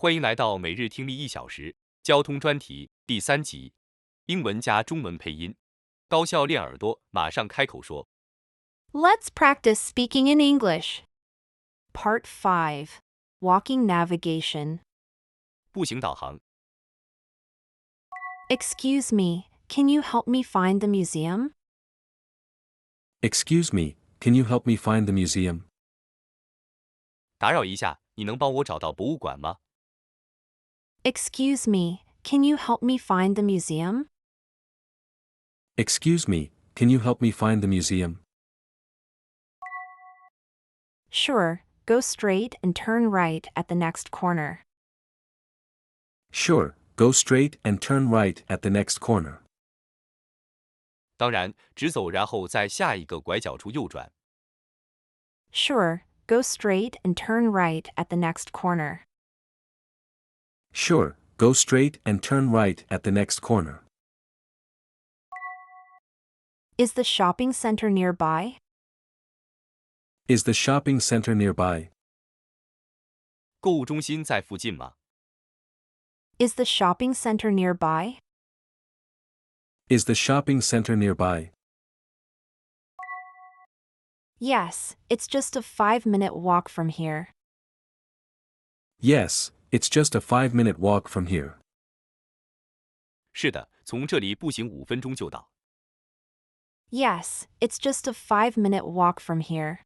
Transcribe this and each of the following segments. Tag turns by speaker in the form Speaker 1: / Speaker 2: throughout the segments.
Speaker 1: 欢迎来到每日听力一小时，交通专题第三集，英文加中文配音，高效练耳朵，马上开口说。
Speaker 2: Let's practice speaking in English. Part 5. Walking Navigation.
Speaker 1: 步行导航。
Speaker 2: Excuse me, can you help me find the museum?
Speaker 3: Excuse me, can you help me find the museum?
Speaker 1: 打扰一下，你能帮我找到博物馆吗？
Speaker 2: Excuse me, can you help me find the museum?
Speaker 3: Excuse me, can you help me find the museum?
Speaker 2: Sure, go straight and turn right at the next corner.
Speaker 3: Sure, go straight and turn right at the next corner.
Speaker 1: 当然，直走，然后在下一个拐角处右转。
Speaker 2: Sure, go straight and turn right at the next corner.
Speaker 3: Sure, go straight and turn right at the next corner.
Speaker 2: Is the shopping center nearby?
Speaker 3: Is the shopping center nearby?
Speaker 1: 购物中心在附近吗？
Speaker 2: Is the shopping center nearby?
Speaker 3: Is the shopping center nearby?
Speaker 2: Yes, it's just a 5-minute walk from here.
Speaker 3: Yes, it's just a 5-minute walk from here.
Speaker 1: 是的，从这里步行5分钟就到。
Speaker 2: Yes, it's just a 5-minute walk from here.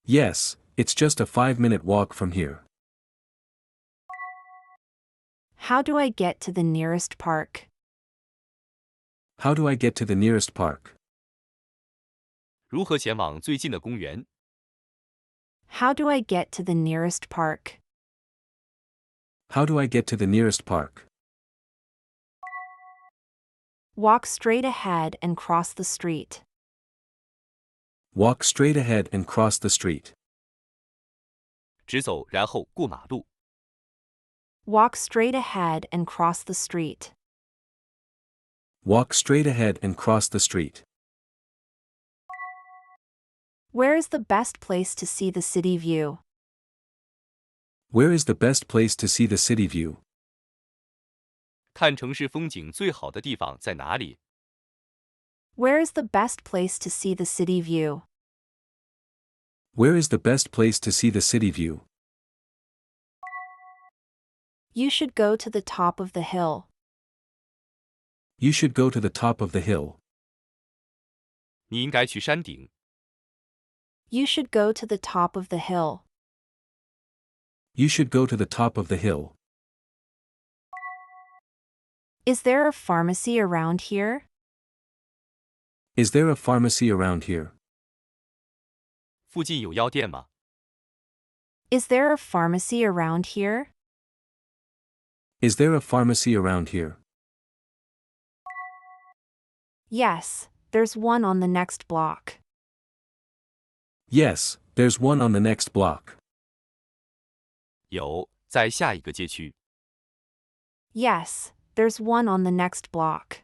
Speaker 3: Yes, it's just a 5-minute walk from here.
Speaker 2: How do I get to the nearest park?
Speaker 3: How do I get to the nearest park?
Speaker 1: 如何前往最近的公园？
Speaker 2: How do I get to the nearest park?
Speaker 3: How do I get to the nearest park?
Speaker 2: Walk straight ahead and cross the street.
Speaker 3: Walk straight ahead and cross the street.
Speaker 1: 直走，然后过马路。
Speaker 2: Walk straight ahead and cross the street.
Speaker 3: Walk straight ahead and cross the street.
Speaker 2: Where is the best place to see the city view?
Speaker 3: Where is the best place to see the city view?
Speaker 1: 看城市风景最好的地方在哪里？
Speaker 2: Where is the best place to see the city view?
Speaker 3: Where is the best place to see the city view?
Speaker 2: You should go to the top of the hill.
Speaker 3: You should go to the top of the hill.
Speaker 1: 你应该去山顶。
Speaker 2: You should go to the top of the hill.
Speaker 3: You should go to the top of the hill.
Speaker 2: Is there a pharmacy around here?
Speaker 3: Is there a pharmacy around here?
Speaker 1: 附近有药店吗？
Speaker 2: Is there a pharmacy around here?
Speaker 3: Is there a pharmacy around here?
Speaker 2: Yes, there's one on the next block.
Speaker 3: Yes, there's one on the next block.
Speaker 1: 有，在下一个街区。
Speaker 2: Yes, there's one on the next block.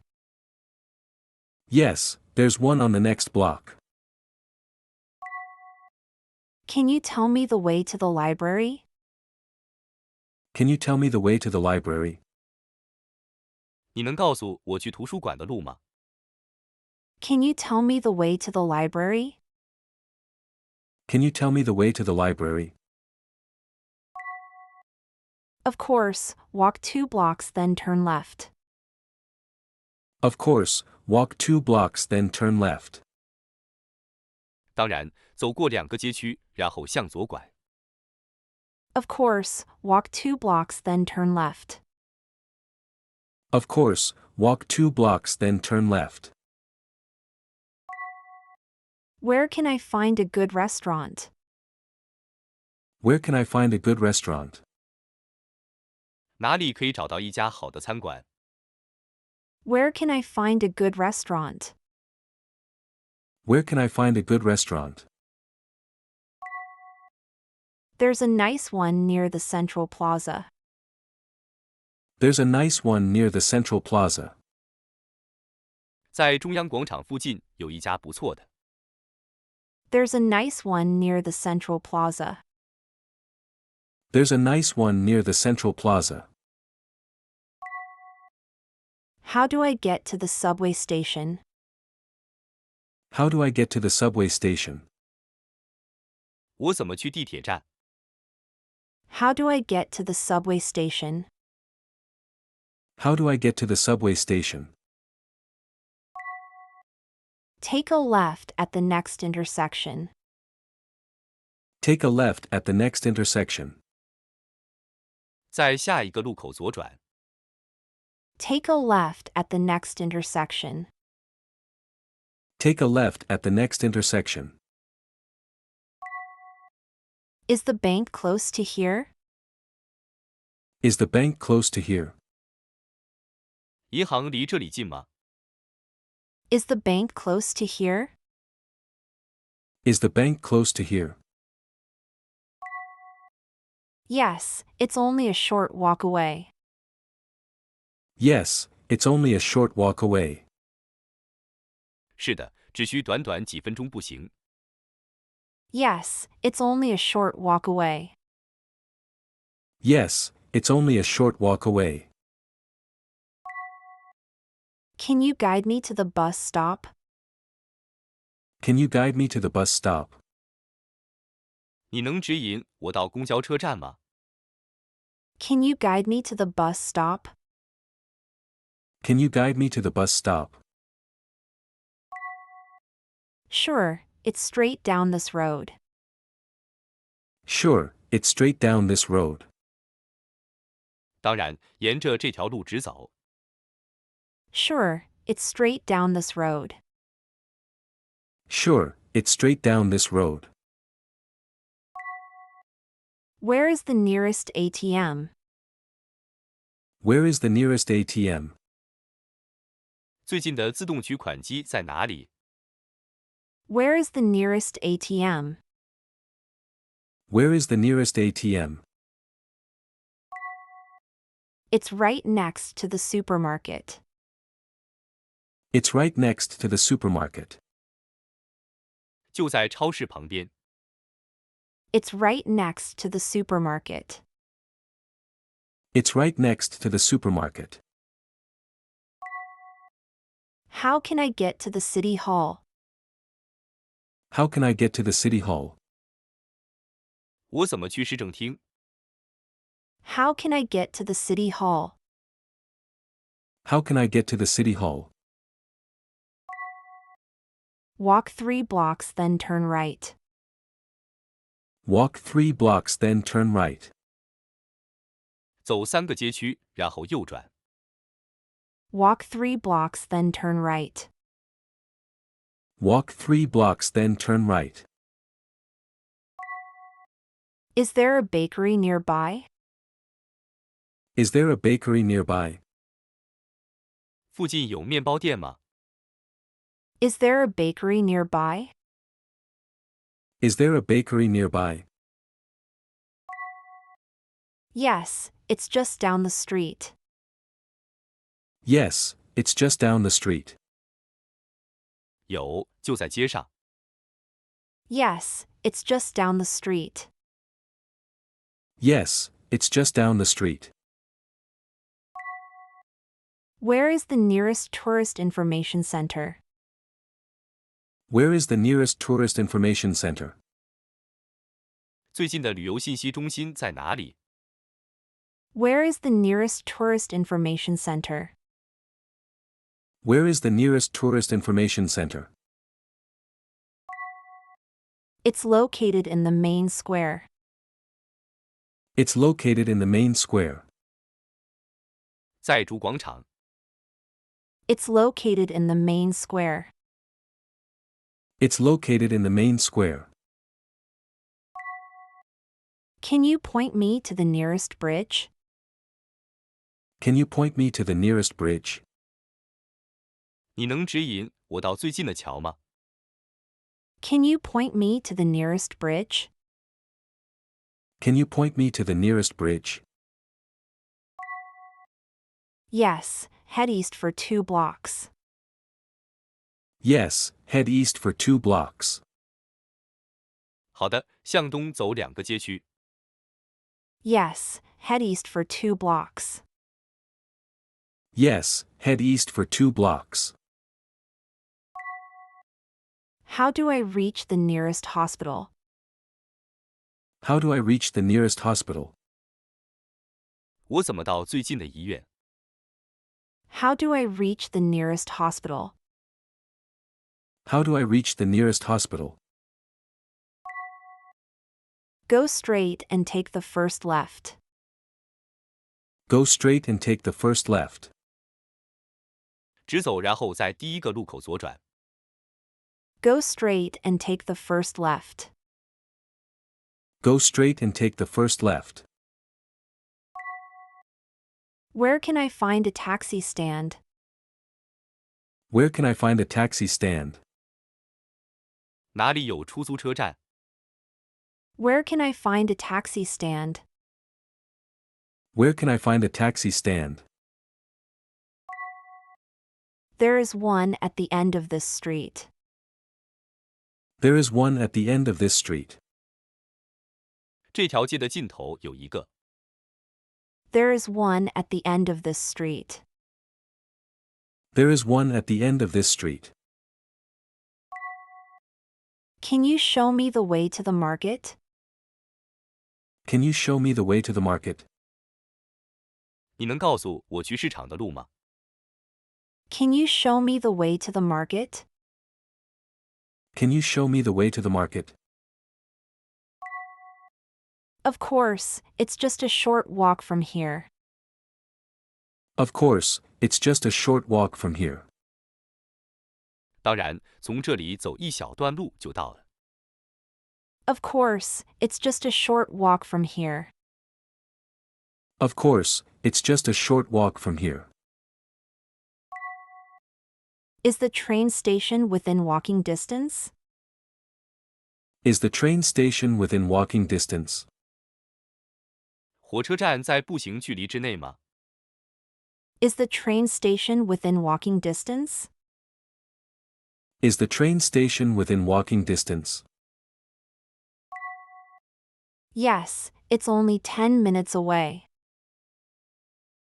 Speaker 3: Yes, there's one on the next block.
Speaker 2: Can you tell me the way to the library?
Speaker 3: Can you tell me the way to the library?
Speaker 1: 你能告诉我去图书馆的路吗？
Speaker 2: Can you tell me the way to the library?
Speaker 3: Can you tell me the way to the library?
Speaker 2: Of course, walk 2 blocks then turn left.
Speaker 3: Of course, walk 2 blocks then turn left.
Speaker 1: 当然，走过2个街区，然后向左拐。
Speaker 2: Of course, walk 2 blocks then turn left.
Speaker 3: Of course, walk 2 blocks then turn left.
Speaker 2: Where can I find a good restaurant?
Speaker 3: Where can I find a good restaurant?
Speaker 1: 哪里可以找到一家好的餐馆？
Speaker 2: Where can I find a good restaurant?
Speaker 3: Where can I find a good restaurant?
Speaker 2: There's a nice one near the Central Plaza.
Speaker 3: There's a nice one near the Central Plaza.
Speaker 1: 在中央广场附近有一家不错的。
Speaker 2: There's a nice one near the Central Plaza.
Speaker 3: There's a nice one near the Central Plaza.
Speaker 2: How do I get to the subway station?
Speaker 3: How do I get to the subway station?
Speaker 1: 我怎么去地铁站？
Speaker 2: How do I get to the subway station?
Speaker 3: How do I get to the subway station?
Speaker 2: Take a left at the next intersection.
Speaker 3: Take a left at the next intersection.
Speaker 1: 在下一个路口左转。
Speaker 2: Take a left at the next intersection.
Speaker 3: Take a left at the next intersection.
Speaker 2: Is the bank close to here?
Speaker 3: Is the bank close to here?
Speaker 1: 银行离这里近吗？
Speaker 2: Is the bank close to here?
Speaker 3: Is the bank close to here?
Speaker 2: Yes, it's only a short walk away.
Speaker 3: Yes, it's only a short walk away.
Speaker 1: 是的，只需短短几分钟步行。
Speaker 2: Yes, it's only a short walk away.
Speaker 3: Yes, it's only a short walk away.
Speaker 2: Can you guide me to the bus stop?
Speaker 3: Can you guide me to the bus stop?
Speaker 1: 你能指引我到公交车站吗？
Speaker 2: Can you guide me to the bus stop?
Speaker 3: Can you guide me to the bus stop?
Speaker 2: Sure, it's straight down this road.
Speaker 3: Sure, it's straight down this road.
Speaker 1: 当然，沿着这条路直走。
Speaker 2: Sure, it's straight down this road.
Speaker 3: Sure, it's straight down this road.
Speaker 2: Where is the nearest ATM?
Speaker 3: Where is the nearest ATM?
Speaker 1: 最近的自动取款机在哪里？
Speaker 2: Where is the nearest ATM?
Speaker 3: Where is the nearest ATM?
Speaker 2: It's right next to the supermarket.
Speaker 3: It's right next to the supermarket.
Speaker 1: 就在超市旁边。
Speaker 2: It's right next to the supermarket.
Speaker 3: It's right next to the supermarket.
Speaker 2: How can I get to the city hall?
Speaker 3: How can I get to the city hall?
Speaker 1: 我怎么去市政厅？
Speaker 2: How can I get to the city hall?
Speaker 3: How can I get to the city hall?
Speaker 2: Walk 3 blocks then turn right.
Speaker 3: Walk 3 blocks then turn right.
Speaker 1: 走3个街区，然后右转。
Speaker 2: Walk 3 blocks then turn right.
Speaker 3: Walk 3 blocks then turn right.
Speaker 2: Is there a bakery nearby?
Speaker 3: Is there a bakery nearby?
Speaker 1: 附近有面包店吗？
Speaker 2: Is there a bakery nearby?
Speaker 3: Is there a bakery nearby?
Speaker 2: Yes, it's just down the street.
Speaker 3: Yes, it's just down the street.
Speaker 1: 有，就在街上。
Speaker 2: Yes, it's just down the street.
Speaker 3: Yes, it's just down the street.
Speaker 2: Where is the nearest tourist information center?
Speaker 3: Where is the nearest tourist information center?
Speaker 1: 最近的旅游信息中心在哪里？
Speaker 2: Where is the nearest tourist information center?
Speaker 3: Where is the nearest tourist information center?
Speaker 2: It's located in the main square.
Speaker 3: It's located in the main square.
Speaker 1: 在主广场。
Speaker 2: It's located in the main square.
Speaker 3: It's located in the main square.
Speaker 2: Can you point me to the nearest bridge?
Speaker 3: Can you point me to the nearest bridge?
Speaker 1: 你能指引我到最近的桥吗？
Speaker 2: Can you point me to the nearest bridge?
Speaker 3: Can you point me to the nearest bridge?
Speaker 2: Yes, head east for 2 blocks.
Speaker 3: Yes, head east for 2 blocks.
Speaker 1: 好的，向东走2个街区。
Speaker 2: Yes, head east for 2 blocks.
Speaker 3: Yes, head east for 2 blocks.
Speaker 2: How do I reach the nearest hospital?
Speaker 3: How do I reach the nearest hospital?
Speaker 1: 我怎么到最近的医院？
Speaker 2: How do I reach the nearest hospital?
Speaker 3: How do I reach the nearest hospital?
Speaker 2: Go straight and take the first left.
Speaker 3: Go straight and take the first left.
Speaker 1: 直走，然后在第一个路口左转。
Speaker 2: Go straight and take the first left.
Speaker 3: Go straight and take the first left.
Speaker 2: Where can I find a taxi stand?
Speaker 3: Where can I find a taxi stand?
Speaker 1: 哪里有出租车站？
Speaker 2: Where can I find a taxi stand?
Speaker 3: Where can I find a taxi stand?
Speaker 2: There is one at the end of this street.
Speaker 3: There is one at the end of this street.
Speaker 1: 这条街的尽头有一个。
Speaker 2: There is one at the end of this street.
Speaker 3: There is one at the end of this street.
Speaker 2: Can you show me the way to the market?
Speaker 3: Can you show me the way to the market?
Speaker 1: 你能告诉我去市场的路吗？
Speaker 2: Can you show me the way to the market?
Speaker 3: Can you show me the way to the market?
Speaker 2: Of course, it's just a short walk from here.
Speaker 3: Of course, it's just a short walk from here.
Speaker 1: 当然，从这里走一小段路就到了。
Speaker 2: Of course, it's just a short walk from here.
Speaker 3: Of course, it's just a short walk from here.
Speaker 2: Is the train station within walking distance?
Speaker 3: Is the train station within walking distance?
Speaker 1: 火车站在步行距离之内吗？
Speaker 2: Is the train station within walking distance?
Speaker 3: Is the train station within walking distance?
Speaker 2: Yes, it's only 10 minutes away.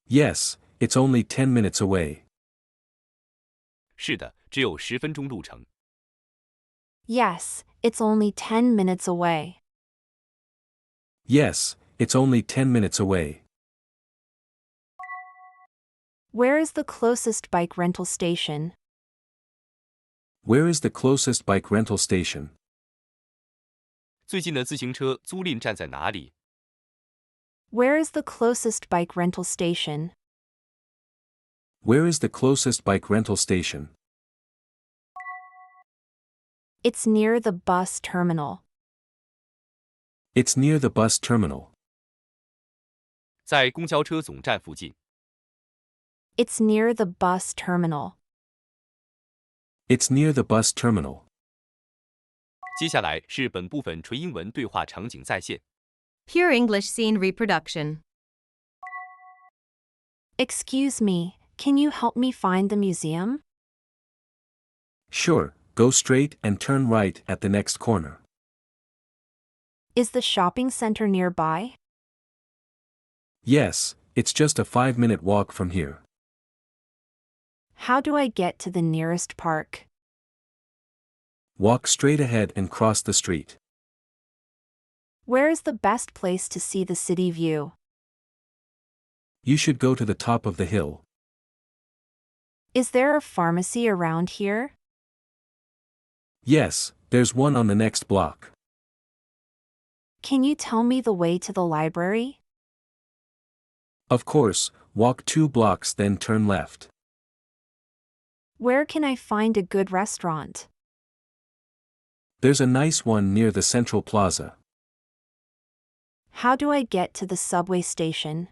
Speaker 3: Yes, it's only 10 minutes away.
Speaker 1: 是的，只有10分钟路程。
Speaker 2: Yes, it's only 10 minutes away.
Speaker 3: Yes, it's only 10 minutes away.
Speaker 2: Where is the closest bike rental station?
Speaker 3: Where is the closest bike rental station?
Speaker 1: 最近的自行车租赁站在哪里？
Speaker 2: Where is the closest bike rental station?
Speaker 3: Where is the closest bike rental station?
Speaker 2: It's near the bus terminal.
Speaker 3: It's near the bus terminal.
Speaker 1: 在公交车总站附近。
Speaker 2: It's near the bus terminal.
Speaker 3: It's near the bus terminal.
Speaker 1: 接下来是本部分纯英文对话场景再现。
Speaker 4: Pure English scene reproduction.
Speaker 2: Excuse me, can you help me find the museum?
Speaker 3: Sure, go straight and turn right at the next corner.
Speaker 2: Is the shopping center nearby?
Speaker 3: Yes, it's just a 5-minute walk from here.
Speaker 2: How do I get to the nearest park?
Speaker 3: Walk straight ahead and cross the street.
Speaker 2: Where is the best place to see the city view?
Speaker 3: You should go to the top of the hill.
Speaker 2: Is there a pharmacy around here?
Speaker 3: Yes, there's one on the next block.
Speaker 2: Can you tell me the way to the library?
Speaker 3: Of course, walk 2 blocks then turn left.
Speaker 2: Where can I find a good restaurant?
Speaker 3: There's a nice one near the Central Plaza.
Speaker 2: How do I get to the subway station?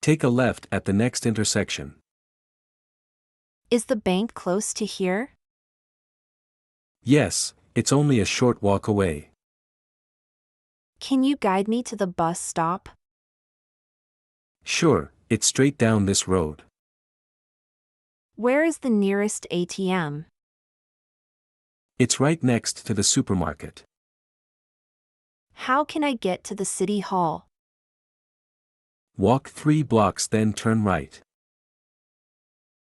Speaker 3: Take a left at the next intersection.
Speaker 2: Is the bank close to here?
Speaker 3: Yes, it's only a short walk away.
Speaker 2: Can you guide me to the bus stop?
Speaker 3: Sure, it's straight down this road.
Speaker 2: Where is the nearest ATM?
Speaker 3: It's right next to the supermarket.
Speaker 2: How can I get to the city hall?
Speaker 3: Walk 3 blocks then turn right.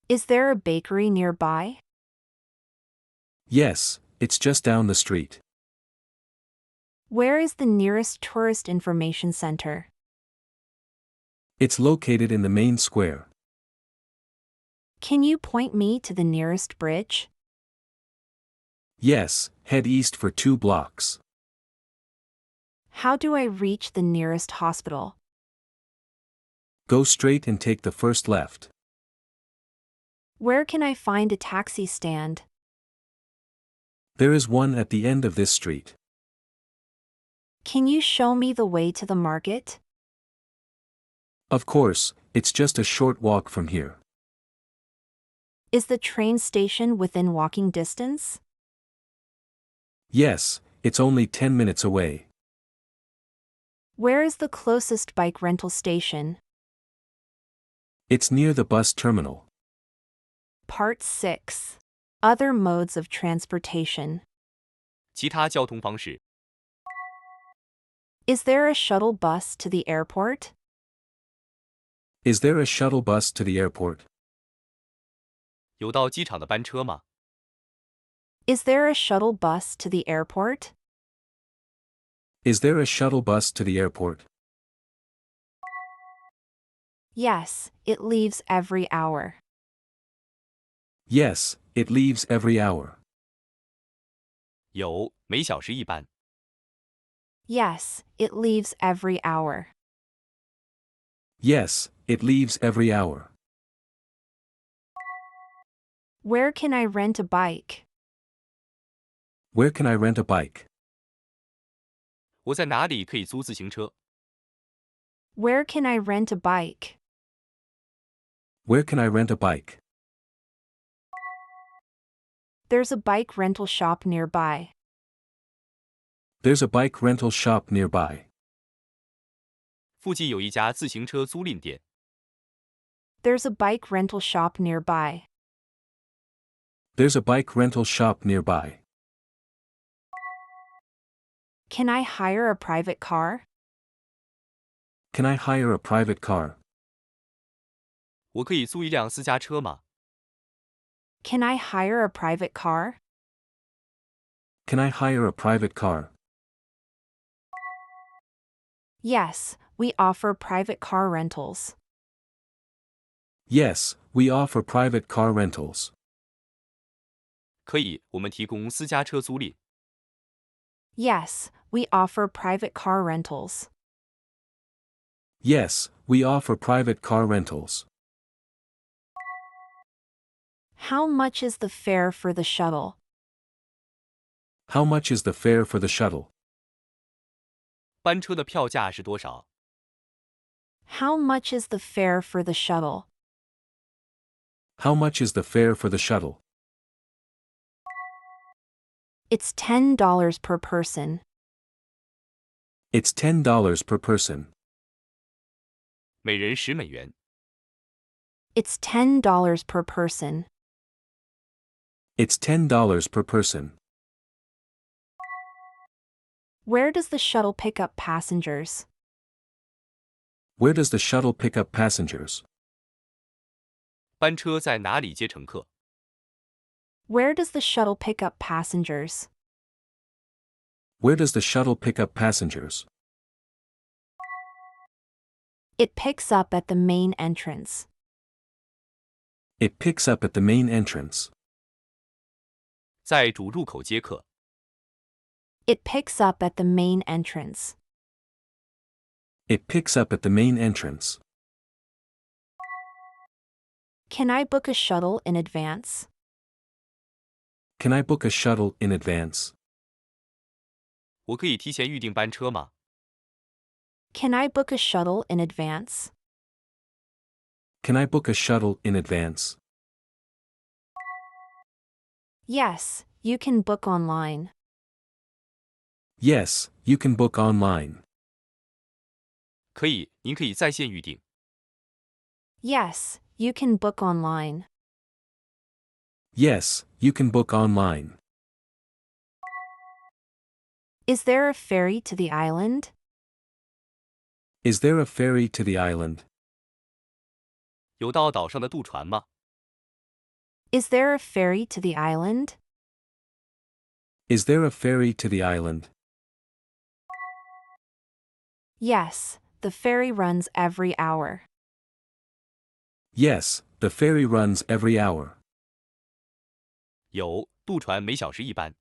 Speaker 2: Is there a bakery nearby?
Speaker 3: Yes, it's just down the street.
Speaker 2: Where is the nearest tourist information center?
Speaker 3: It's located in the main square.
Speaker 2: Can you point me to the nearest bridge?
Speaker 3: Yes, head east for 2 blocks.
Speaker 2: How do I reach the nearest hospital?
Speaker 3: Go straight and take the first left.
Speaker 2: Where can I find a taxi stand?
Speaker 3: There is one at the end of this street.
Speaker 2: Can you show me the way to the market?
Speaker 3: Of course, it's just a short walk from here.
Speaker 2: Is the train station within walking distance?
Speaker 3: Yes, it's only 10 minutes away.
Speaker 2: Where is the closest bike rental station?
Speaker 3: It's near the bus terminal.
Speaker 2: Part 6. Other modes of transportation.
Speaker 1: 其他交通方式。
Speaker 2: Is there a shuttle bus to the airport?
Speaker 3: Is there a shuttle bus to the airport?
Speaker 1: 有到机场的班车吗？
Speaker 2: Is there a shuttle bus to the airport?
Speaker 3: Is there a shuttle bus to the airport?
Speaker 2: Yes, it leaves every hour.
Speaker 3: Yes, it leaves every hour.
Speaker 1: 有，每小时一班。
Speaker 2: Yes, it leaves every hour.
Speaker 3: Yes, it leaves every hour.
Speaker 2: Where can I rent a bike?
Speaker 3: Where can I rent a bike?
Speaker 1: 我在哪里可以租自行车？
Speaker 2: Where can I rent a bike?
Speaker 3: Where can I rent a bike?
Speaker 2: There's a bike rental shop nearby.
Speaker 3: There's a bike rental shop nearby.
Speaker 1: 附近有一家自行车租赁店。
Speaker 2: There's a bike rental shop nearby.
Speaker 3: There's a bike rental shop nearby.
Speaker 2: Can I hire a private car?
Speaker 3: Can I hire a private car?
Speaker 1: 我可以租一辆私家车吗？
Speaker 2: Can I hire a private car?
Speaker 3: Can I hire a private car?
Speaker 2: Yes, we offer private car rentals.
Speaker 3: Yes, we offer private car rentals.
Speaker 1: 可以，我们提供私家车租赁。
Speaker 2: Yes, we offer private car rentals.
Speaker 3: Yes, we offer private car rentals.
Speaker 2: How much is the fare for the shuttle?
Speaker 3: How much is the fare for the shuttle?
Speaker 1: 班车的票价是多少？
Speaker 2: How much is the fare for the shuttle?
Speaker 3: How much is the fare for the shuttle?
Speaker 2: It's $10 per person.
Speaker 3: It's $10 per person.
Speaker 1: 每人10美元。
Speaker 2: It's $10 per person.
Speaker 3: It's $10 per person.
Speaker 2: Where does the shuttle pick up passengers?
Speaker 3: Where does the shuttle pick up passengers?
Speaker 1: 班车在哪里接乘客？
Speaker 2: Where does the shuttle pick up passengers?
Speaker 3: Where does the shuttle pick up passengers?
Speaker 2: It picks up at the main entrance.
Speaker 3: It picks up at the main entrance.
Speaker 1: 在主入口接客。
Speaker 2: It picks up at the main entrance.
Speaker 3: It picks up at the main entrance.
Speaker 2: Can I book a shuttle in advance?
Speaker 3: Can I book a shuttle in advance?
Speaker 1: 我可以提前预订班车吗？
Speaker 2: Can I book a shuttle in advance?
Speaker 3: Can I book a shuttle in advance?
Speaker 2: Yes, you can book online.
Speaker 3: Yes, you can book online.
Speaker 1: 可以，您可以在线预订。
Speaker 2: Yes, you can book online.
Speaker 3: Yes, you can book online.
Speaker 2: Is there a ferry to the island?
Speaker 3: Is there a ferry to the island?
Speaker 1: 有到岛上的渡船吗？
Speaker 2: Is there a ferry to the island?
Speaker 3: Is there a ferry to the island?
Speaker 2: Yes, the ferry runs every hour.
Speaker 3: Yes, the ferry runs every hour.
Speaker 1: 有，渡船每小时一班。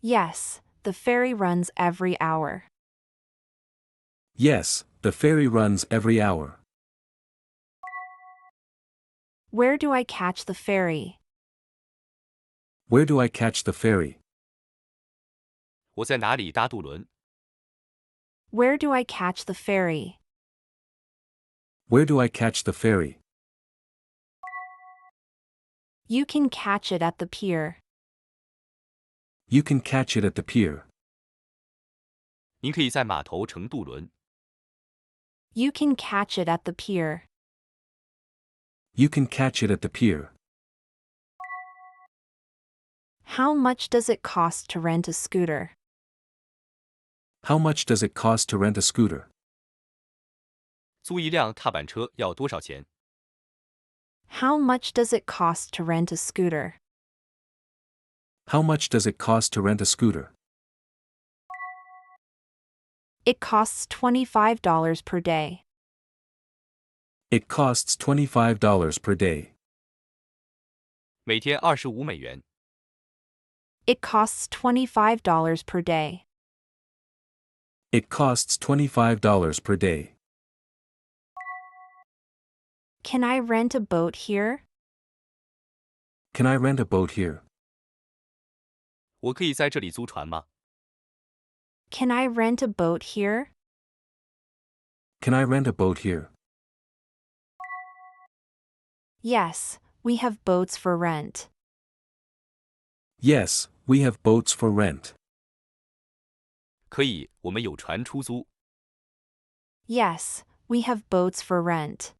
Speaker 2: Yes, the ferry runs every hour.
Speaker 3: Yes, the ferry runs every hour.
Speaker 2: Where do I catch the ferry?
Speaker 3: Where do I catch the ferry?
Speaker 1: 我在哪里搭渡轮？
Speaker 2: Where do I catch the ferry?
Speaker 3: Where do I catch the ferry?
Speaker 2: You can catch it at the pier.
Speaker 3: You can catch it at the pier.
Speaker 1: 您可以在码头乘渡轮。
Speaker 2: You can catch it at the pier.
Speaker 3: You can catch it at the pier.
Speaker 2: How much does it cost to rent a scooter?
Speaker 3: How much does it cost to rent a scooter?
Speaker 1: 租一辆踏板车要多少钱？
Speaker 2: How much does it cost to rent a scooter?
Speaker 3: How much does it cost to rent a scooter?
Speaker 2: It costs $25 per day.
Speaker 3: It costs $25 per day.
Speaker 1: 每天25美元。
Speaker 2: It costs $25 per day.
Speaker 3: It costs $25 per day.
Speaker 2: Can I rent a boat here?
Speaker 3: Can I rent a boat here?
Speaker 1: 我可以在这里租船吗？
Speaker 2: Can I rent a boat here?
Speaker 3: Can I rent a boat here?
Speaker 2: Yes, we have boats for rent.
Speaker 3: Yes, we have boats for rent.
Speaker 1: 可以，我们有船出租。
Speaker 2: Yes, we have boats for rent.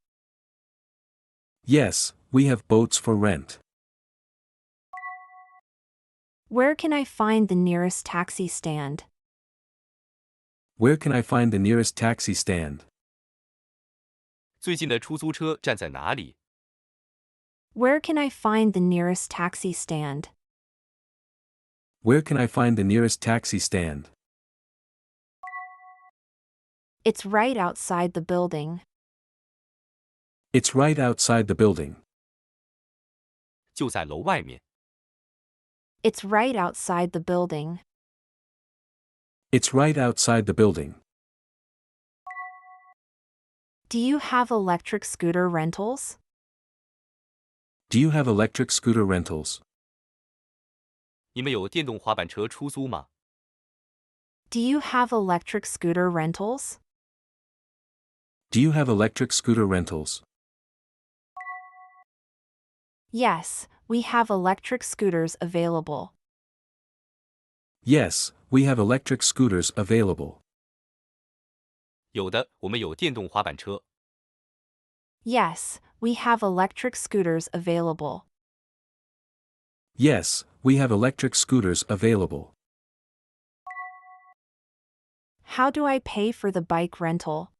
Speaker 3: Yes, we have boats for rent.
Speaker 2: Where can I find the nearest taxi stand?
Speaker 3: Where can I find the nearest taxi stand?
Speaker 1: 最近的出租车站在哪里？
Speaker 2: Where can I find the nearest taxi stand?
Speaker 3: Where can I find the nearest taxi stand?
Speaker 2: It's right outside the building.
Speaker 3: It's right outside the building.
Speaker 1: 就在楼外面。
Speaker 2: It's right outside the building.
Speaker 3: It's right outside the building.
Speaker 2: Do you have electric scooter rentals?
Speaker 3: Do you have electric scooter rentals?
Speaker 1: 你们有电动滑板车出租吗？
Speaker 2: Do you have electric scooter rentals?
Speaker 3: Do you have electric scooter rentals?
Speaker 2: Yes, we have electric scooters available.
Speaker 3: Yes, we have electric scooters available.
Speaker 1: 有的，我们有电动滑板车。
Speaker 2: Yes, we have electric scooters available.
Speaker 3: Yes, we have electric scooters available.
Speaker 2: How do I pay for the bike rental?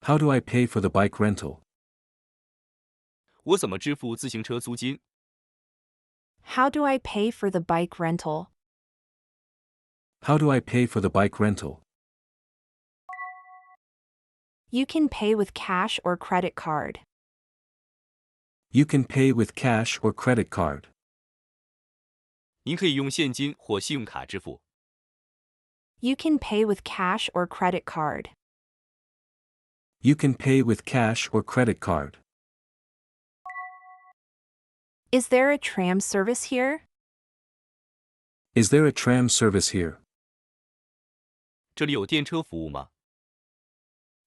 Speaker 3: How do I pay for the bike rental?
Speaker 1: 我怎么支付自行车租金？
Speaker 2: How do I pay for the bike rental?
Speaker 3: How do I pay for the bike rental?
Speaker 2: You can pay with cash or credit card.
Speaker 3: You can pay with cash or credit card.
Speaker 1: 您可以用现金或信用卡支付。
Speaker 2: You can pay with cash or credit card.
Speaker 3: You can pay with cash or credit card.
Speaker 2: Is there a tram service here?
Speaker 3: Is there a tram service here?
Speaker 1: 这里有电车服务吗？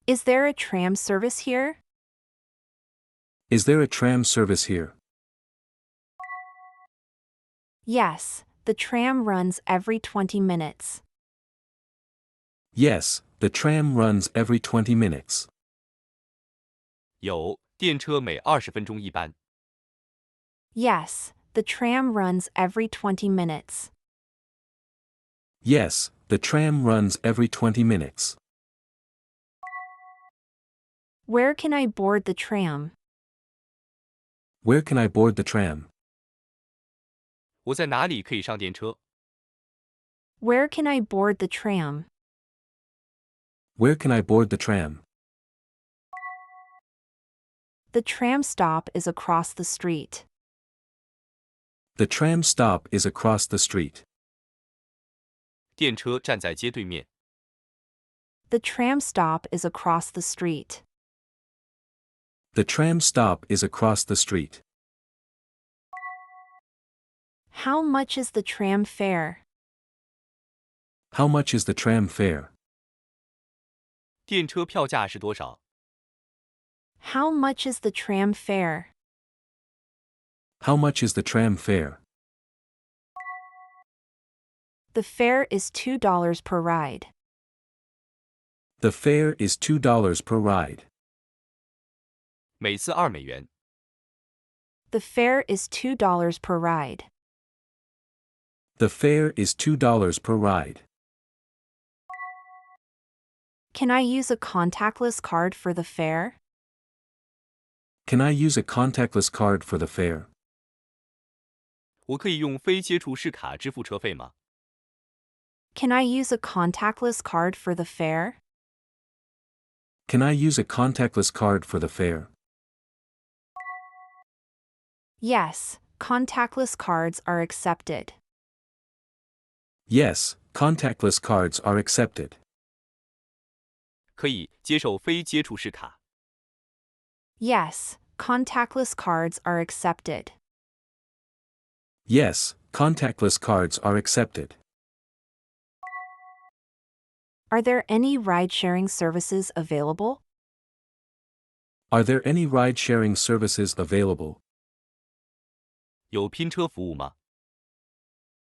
Speaker 2: Is there a tram service here?
Speaker 3: Is there a tram service here?
Speaker 2: Yes, the tram runs every 20 minutes.
Speaker 3: Yes, the tram runs every 20 minutes.
Speaker 1: 有，电车每20分钟一班。
Speaker 2: Yes, the tram runs every 20 minutes.
Speaker 3: Yes, the tram runs every 20 minutes.
Speaker 2: Where can I board the tram?
Speaker 3: Where can I board the tram?
Speaker 1: 我在哪里可以上电车？
Speaker 2: Where can I board the tram?
Speaker 3: Where can I board the tram?
Speaker 2: The tram stop is across the street.
Speaker 3: The tram stop is across the street.
Speaker 1: 电车站在街对面。
Speaker 2: The tram stop is across the street.
Speaker 3: The tram stop is across the street.
Speaker 2: How much is the tram fare?
Speaker 3: How much is the tram fare?
Speaker 1: 电车票价是多少？
Speaker 2: How much is the tram fare?
Speaker 3: How much is the tram fare?
Speaker 2: The fare is $2 per ride.
Speaker 3: The fare is $2 per ride.
Speaker 1: 每次2美元。
Speaker 2: The fare is $2 per ride.
Speaker 3: The fare is $2 per ride.
Speaker 2: Can I use a contactless card for the fare?
Speaker 3: Can I use a contactless card for the fare?
Speaker 1: 我可以用非接触式卡支付车费吗？
Speaker 2: Can I use a contactless card for the fare?
Speaker 3: Can I use a contactless card for the fare?
Speaker 2: Yes, contactless cards are accepted.
Speaker 3: Yes, contactless cards are accepted.
Speaker 1: 可以接受非接触式卡。
Speaker 2: Yes, contactless cards are accepted.
Speaker 3: Yes, contactless cards are accepted.
Speaker 2: Are there any ride-sharing services available?
Speaker 3: Are there any ride-sharing services available?
Speaker 1: 有拼车服务吗？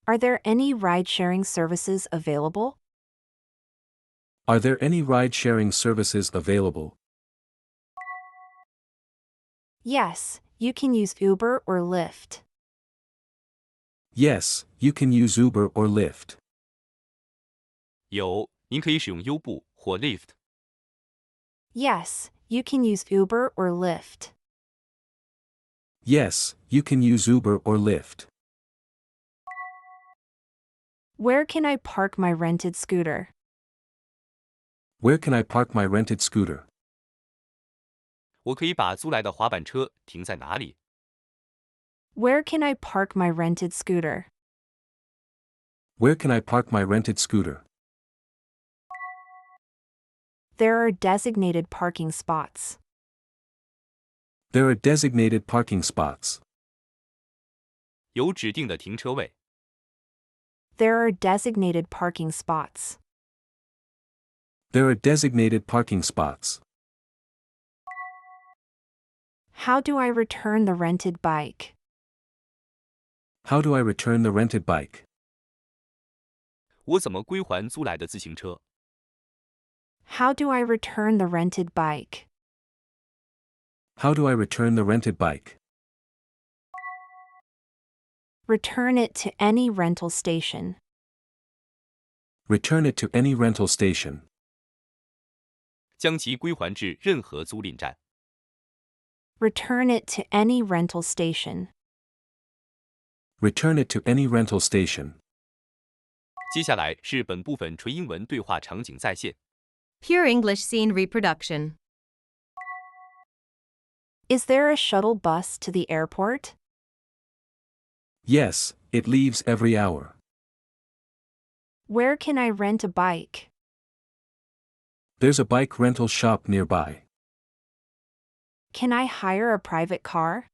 Speaker 2: Are there any ride-sharing services available?
Speaker 3: Are there any ride-sharing services available?
Speaker 2: Yes, you can use Uber or Lyft.
Speaker 3: Yes, you can use Uber or Lyft.
Speaker 1: 有，您可以使用优步或 Lyft。
Speaker 2: Yes, you can use Uber or Lyft.
Speaker 3: Yes, you can use Uber or Lyft.
Speaker 2: Where can I park my rented scooter?
Speaker 3: Where can I park my rented scooter?
Speaker 1: 我可以把租来的滑板车停在哪里？
Speaker 2: Where can I park my rented scooter?
Speaker 3: Where can I park my rented scooter?
Speaker 2: There are designated parking spots.
Speaker 3: There are designated parking spots.
Speaker 1: 有指定的停车位。
Speaker 2: There are designated parking spots.
Speaker 3: There are designated parking spots.
Speaker 2: How do I return the rented bike?
Speaker 3: How do I return the rented bike?
Speaker 1: 我怎么归还租来的自行车？
Speaker 2: How do I return the rented bike?
Speaker 3: How do I return the rented bike?
Speaker 2: Return it to any rental station.
Speaker 3: Return it to any rental station.
Speaker 1: 将其归还至任何租赁站。
Speaker 2: Return it to any rental station.
Speaker 3: Return it to any rental station.
Speaker 1: 接下来是本部分纯英文对话场景再现。
Speaker 4: Pure English scene reproduction.
Speaker 2: Is there a shuttle bus to the airport?
Speaker 3: Yes, it leaves every hour.
Speaker 2: Where can I rent a bike?
Speaker 3: There's a bike rental shop nearby.
Speaker 2: Can I hire a private car?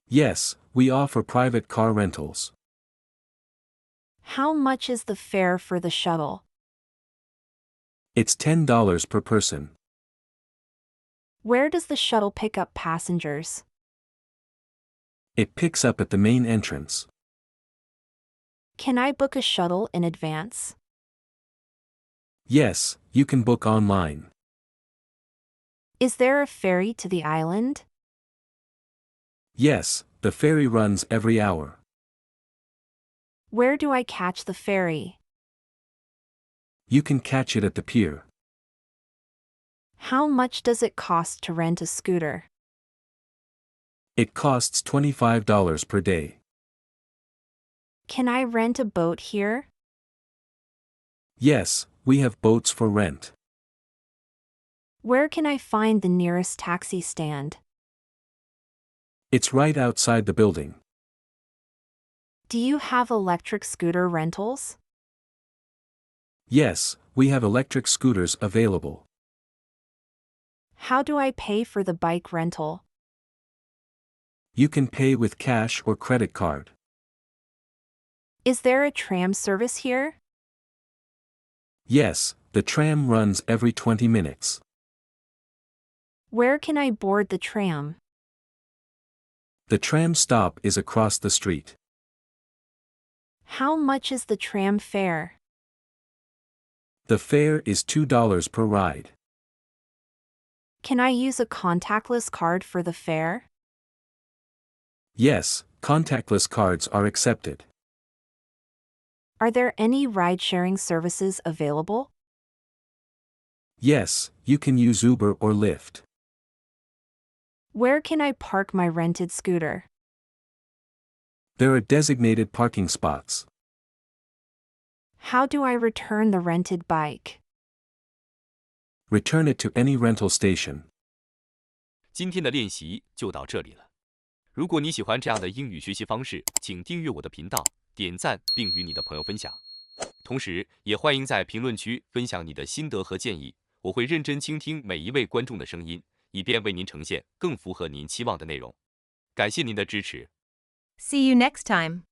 Speaker 3: Yes, we offer private car rentals.
Speaker 2: How much is the fare for the shuttle?
Speaker 3: It's $10 per person.
Speaker 2: Where does the shuttle pick up passengers?
Speaker 3: It picks up at the main entrance.
Speaker 2: Can I book a shuttle in advance?
Speaker 3: Yes, you can book online.
Speaker 2: Is there a ferry to the island?
Speaker 3: Yes, the ferry runs every hour.
Speaker 2: Where do I catch the ferry?
Speaker 3: You can catch it at the pier.
Speaker 2: How much does it cost to rent a scooter?
Speaker 3: It costs $25 per day.
Speaker 2: Can I rent a boat here?
Speaker 3: Yes, we have boats for rent.
Speaker 2: Where can I find the nearest taxi stand?
Speaker 3: It's right outside the building.
Speaker 2: Do you have electric scooter rentals?
Speaker 3: Yes, we have electric scooters available.
Speaker 2: How do I pay for the bike rental?
Speaker 3: You can pay with cash or credit card.
Speaker 2: Is there a tram service here?
Speaker 3: Yes, the tram runs every 20 minutes.
Speaker 2: Where can I board the tram?
Speaker 3: The tram stop is across the street.
Speaker 2: How much is the tram fare?
Speaker 3: The fare is $2 per ride.
Speaker 2: Can I use a contactless card for the fare?
Speaker 3: Yes, contactless cards are accepted.
Speaker 2: Are there any ride-sharing services available?
Speaker 3: Yes, you can use Uber or Lyft.
Speaker 2: Where can I park my rented scooter?
Speaker 3: There are designated parking spots.
Speaker 2: How do I return the rented bike?
Speaker 3: Return it to any rental station.
Speaker 1: 今天的练习就到这里了。如果你喜欢这样的英语学习方式，请订阅我的频道，点赞并与你的朋友分享。同时，也欢迎在评论区分享你的心得和建议，我会认真倾听每一位观众的声音，以便为您呈现更符合您期望的内容。感谢您的支持。
Speaker 4: See you next time.